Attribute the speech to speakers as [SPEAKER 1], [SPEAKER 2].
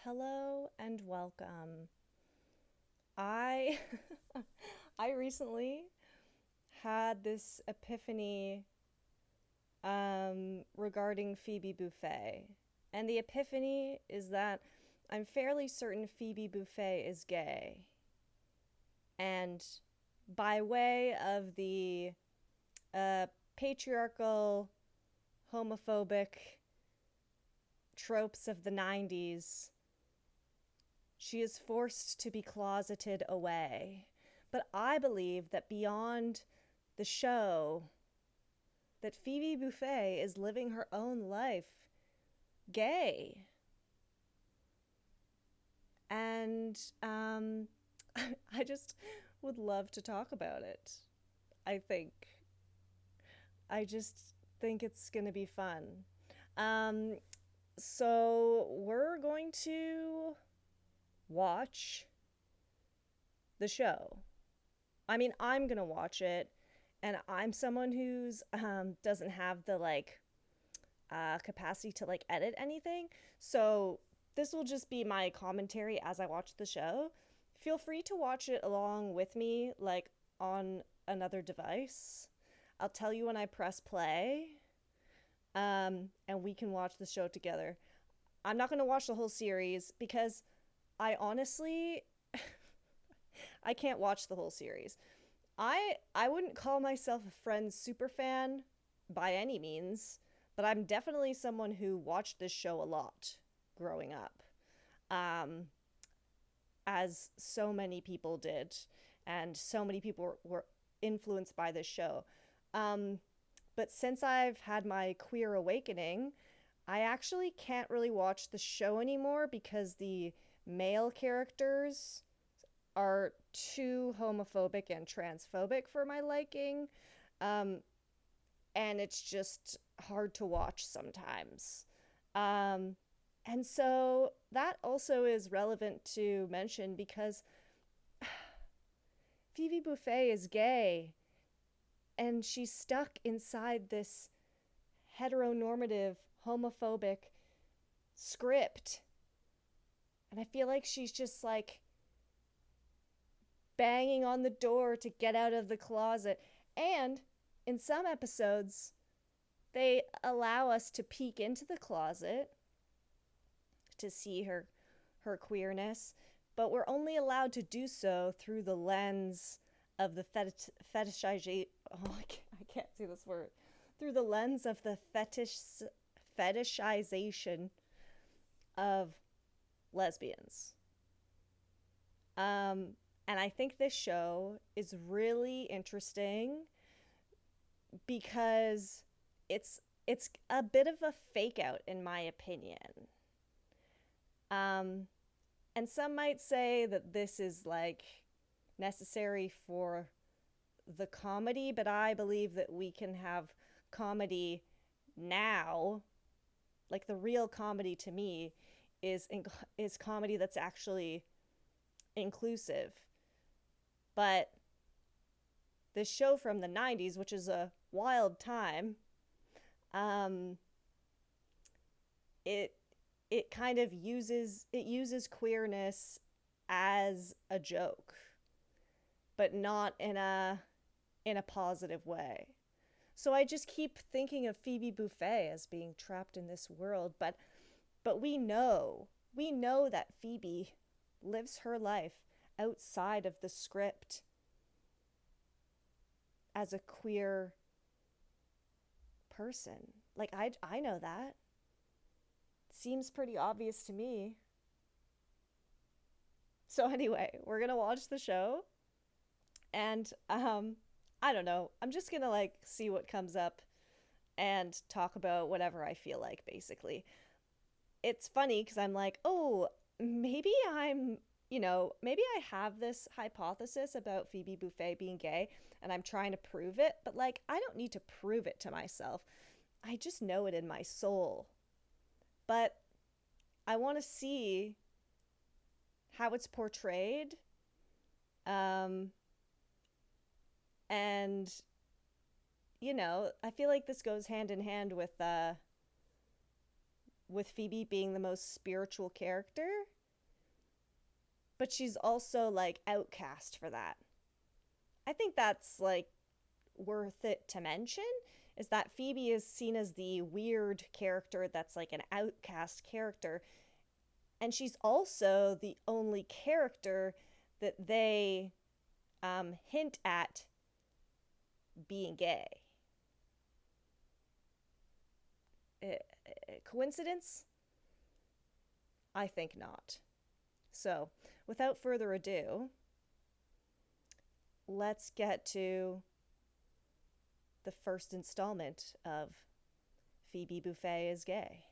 [SPEAKER 1] Hello and welcome. I I recently had this epiphany regarding Phoebe Buffay. And the epiphany is that I'm fairly certain Phoebe Buffay is gay. And by way of the uh, patriarchal, homophobic tropes of the 90s, she is forced to be closeted away. But I believe that beyond the show, that Phoebe Buffay is living her own life gay. And I just would love to talk about it. I think. I just think it's going to be fun. Um, so we're going to watch the show. I mean, I'm gonna watch it, and I'm someone who's doesn't have the capacity to like edit anything. So this will just be my commentary as I watch the show. Feel free to watch it along with me, like on another device. I'll tell you when I press play, and we can watch the show together. I'm not gonna watch the whole series because I honestly I can't watch the whole series. I wouldn't call myself a Friends super fan by any means, but I'm definitely someone who watched this show a lot growing up. Um, as so many people did, and so many people were influenced by this show. Um, but since I've had my queer awakening, I actually can't really watch the show anymore because the male characters are too homophobic and transphobic for my liking. Um, and it's just hard to watch sometimes. Um, and so that also is relevant to mention because Phoebe Buffay is gay and she's stuck inside this heteronormative, homophobic script. And I feel like she's just like banging on the door to get out of the closet. And in some episodes, they allow us to peek into the closet to see her queerness, but we're only allowed to do so through the lens of the fetishization. Oh, I can't say this word. Through the lens of the fetishization of lesbians. Um, and I think this show is really interesting because it's a bit of a fake out in my opinion. Um, and some might say that this is like necessary for the comedy, but I believe that we can have comedy now. Like the real comedy to me is comedy that's actually inclusive. But this show from the 90s, which is a wild time, um, it it kind of uses queerness as a joke, but not in a positive way. So I just keep thinking of Phoebe Buffay as being trapped in this world, but we know that Phoebe lives her life outside of the script as a queer person. Like I know that. Seems pretty obvious to me. So anyway, we're going to watch the show and I don't know. I'm just going to like see what comes up and talk about whatever I feel like basically. It's funny because I'm like, oh, maybe maybe I have this hypothesis about Phoebe Buffay being gay and I'm trying to prove it, but like, I don't need to prove it to myself. I just know it in my soul. But I want to see how it's portrayed. Um, and, I feel like this goes hand in hand with with Phoebe being the most spiritual character, but she's also like outcast for that. I think that's like worth it to mention, is that Phoebe is seen as the weird character that's like an outcast character, and she's also the only character that they hint at being gay. Coincidence? I think not. So, without further ado, let's get to the first installment of Phoebe Buffay is Gay.